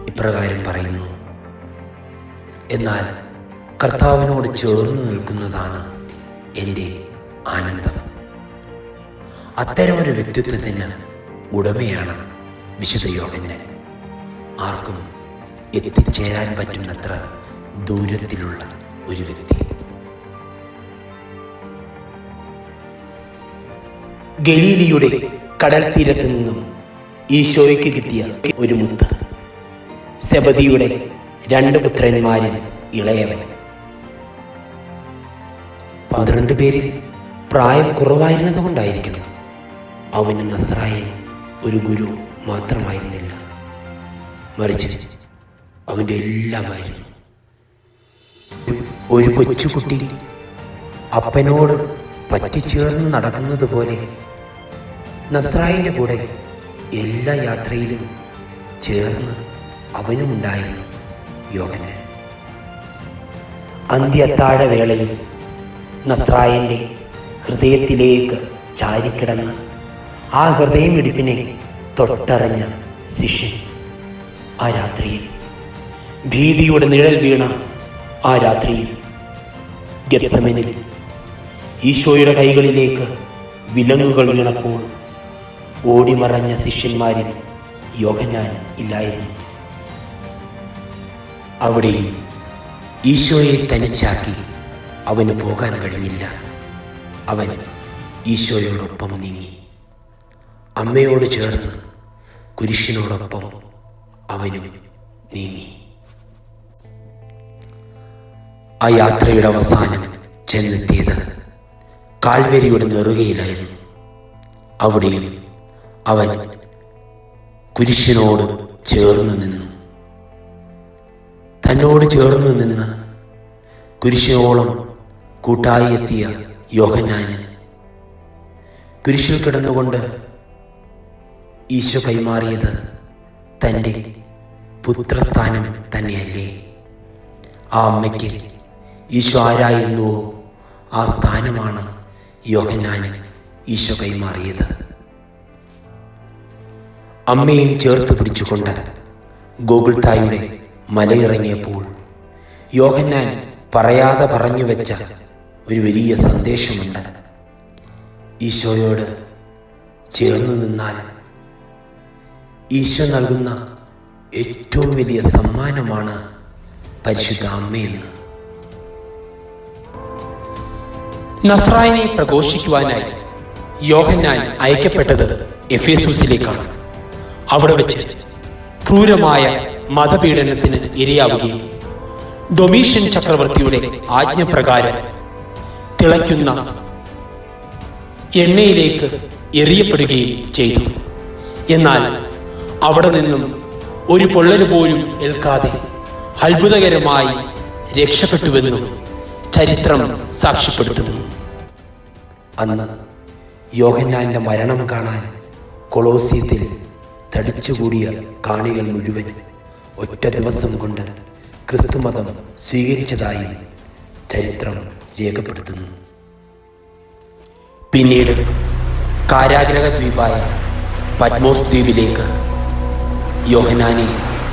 ഇപ്രകാരം പറയുന്നു: എന്നാൽ കർത്താവിനോട് ചേർന്ന് നിൽക്കുന്നതാണ് എൻ്റെ ആനന്ദം. അത്തരമൊരു വ്യക്തിത്വത്തിന് ഉടമയാണ് വിശുദ്ധ യോഹന്നാൻ. ആർക്കും എത്തിച്ചേരാൻ പറ്റുന്നത്ര ദൂരത്തിലുള്ള ഒരു വ്യക്തി. ഗലീലിയുടെ കടൽ തീരത്ത് നിന്നും ഈശോയ്ക്ക് കിട്ടിയ ഒരു മുത്ത്. സെബദിയുടെ 2 പുത്രന്മാരിൽ ഇളയവൻ. 12 പേരിൽ പ്രായം കുറവായിരുന്നത് കൊണ്ടായിരിക്കണം അവന് നസ്രായൻ ഒരു ഗുരു മാത്രമായിരുന്നില്ല, മറിച്ച് അവൻ്റെ എല്ലാമായിരുന്നു. ഒരു കൊച്ചുകുട്ടി അപ്പനോട് പറ്റിച്ചേർന്ന് നടക്കുന്നത് പോലെ നസ്രായൻ്റെ കൂടെ എല്ലാ യാത്രയിലും ചേർന്ന് അവനുമുണ്ടായിരുന്നു യോഹന്നാൻ. അന്ത്യത്താഴവേളയിൽ നസ്രായൻ്റെ ഹൃദയത്തിലേക്ക് ചാരിക്കിടന്ന് ആ ഹൃദയമിടിപ്പിനെ തൊട്ടറിഞ്ഞ ശിഷ്യൻ ആ രാത്രിയിൽ, ഭീതിയുടെ നിഴൽ വീണ ആ രാത്രിയിൽ ഗെത്സമനിൽ ഈശോയുടെ കൈകളിലേക്ക് വിലങ്ങുകൾ വീണപ്പോൾ ഓടിമറഞ്ഞ ശിഷ്യന്മാരിൽ യോഹന്നാൻ ഇല്ലായിരുന്നു. അവിടെയും ഈശോയെ തനിച്ചാക്കി അവന് പോകാൻ കഴിഞ്ഞില്ല. അവൻ ഈശോയോടൊപ്പം നീങ്ങി. അമ്മയോട് ചേർന്ന് കുരിശിനോടൊപ്പം അവനും നീങ്ങി. ആ യാത്രയുടെ അവസാനം ചെന്നെത്തിയത് കാൽവരിയുടെ നെറുകയിലായിരുന്നു. അവിടെയും അവൻ കുരിശിനോട് ചേർന്ന് നിന്നു. തന്നോട് ചേർന്ന് നിന്ന് കുരിശിനോളം കൂട്ടായി എത്തിയ യോഹന്നാന് കുരിശിൽ കിടന്നുകൊണ്ട് ഈശോ കൈമാറിയത് തൻ്റെ പുത്രസ്ഥാനം തന്നെയല്ലേ? ആ അമ്മയ്ക്ക് ഈശോ ആരായിരുന്നുവോ ആ സ്ഥാനമാണ് യോഹന്നാന് ഈശോ കൈമാറിയത്. അമ്മയും ചേർത്ത് പിടിച്ചുകൊണ്ട് ഗോകുൽത്തായുടെ മലയിറങ്ങിയപ്പോൾ യോഹന്നാൻ പറയാതെ പറഞ്ഞു വെച്ച ഒരു വലിയ സന്ദേശമുണ്ട്. ഈശോയോട് ചേർന്ന് നിന്നാൽ ഈശോ നൽകുന്ന ഏറ്റവും വലിയ സമ്മാനമാണ് പരിശുദ്ധ അമ്മയെന്ന്. നസ്രായനെ പ്രഘോഷിക്കുവാനായി യോഹന്നാൻ അയക്കപ്പെട്ടത് എഫേസൂസിലേക്കാണ്. അവിടെ വെച്ച് ക്രൂരമായ മതപീഡനത്തിന് ഇരയാവുകയും ഡൊമീഷ്യൻ ചക്രവർത്തിയുടെ ആജ്ഞപ്രകാരം തിളയ്ക്കുന്ന എണ്ണയിലേക്ക് എറിയപ്പെടുകയും ചെയ്തു. എന്നാൽ അവിടെ നിന്നും ഒരു പൊള്ളൽ പോലും ഏൽക്കാതെ അത്ഭുതകരമായി രക്ഷപ്പെട്ടുവെന്നും ചരിത്രം സാക്ഷ്യപ്പെടുത്തുന്നു. അന്ന് യോഹന്നാന്റെ മരണം കാണാൻ കൊളോസ്യത്തിൽ തടിച്ചുകൂടിയ കാണികൾ മുഴുവൻ ഒറ്റ ദിവസം കൊണ്ട് ക്രിസ്തുമതം സ്വീകരിച്ചതായി ചരിത്രം രേഖപ്പെടുത്തുന്നു. പിന്നീട് കാരാഗ്രഹ ദ്വീപായ പത്മോസ് ദ്വീപിലേക്ക് യോഹന്നാനെ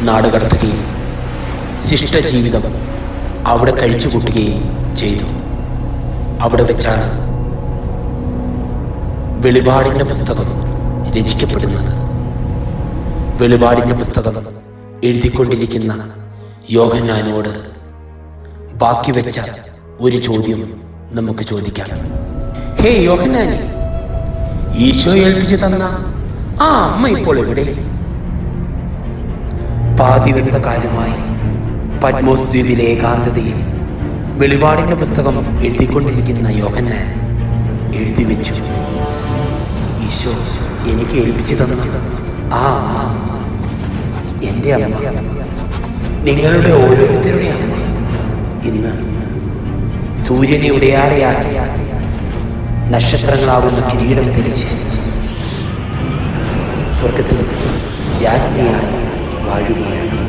നാടുകടത്തുകയും ശിഷ്ടജീവിതം അവിടെ കഴിച്ചുകൂട്ടുകയും ചെയ്തു. അവിടെ വെച്ചാണ് വെളിപാടിൻ്റെ പുസ്തകം രചിക്കപ്പെടുന്നത്. വെളിപാടിൻ്റെ പുസ്തകം എഴുതിക്കൊണ്ടിരിക്കുന്ന യോഹന്നാനോട് ബാക്കി വെച്ച ഒരു ചോദ്യം നമുക്ക് ചോദിക്കാം. ഹേ യോഹന്നാനെ, ഈശോ ഏൽപ്പിച്ചു തന്ന ആ അമ്മ ഇപ്പോൾ എവിടെ? പാതി വെണ്ട കാലുമായി പത്മോസ് ദ്വീപിലെ ഏകാന്തതയിൽ വെളിപാടിൻ്റെ പുസ്തകം എഴുതിക്കൊണ്ടിരിക്കുന്ന യോഹന്നാൻ എഴുതി വെച്ചു: ഈശോ എനിക്ക് ഏൽപ്പിച്ചു തന്ന ആ അമ്മ എൻ്റെ അമ്മ, നിങ്ങളുടെ ഓരോരുത്തരുടെ അമ്മ ഇന്ന് സൂര്യനെ ഉടയാടയാക്കി നക്ഷത്രങ്ങളാവുന്ന കിരീടം ധരിച്ച് സ്വർഗത്തിൽ രാജ്ഞിയായി വാഴുകയാണ്.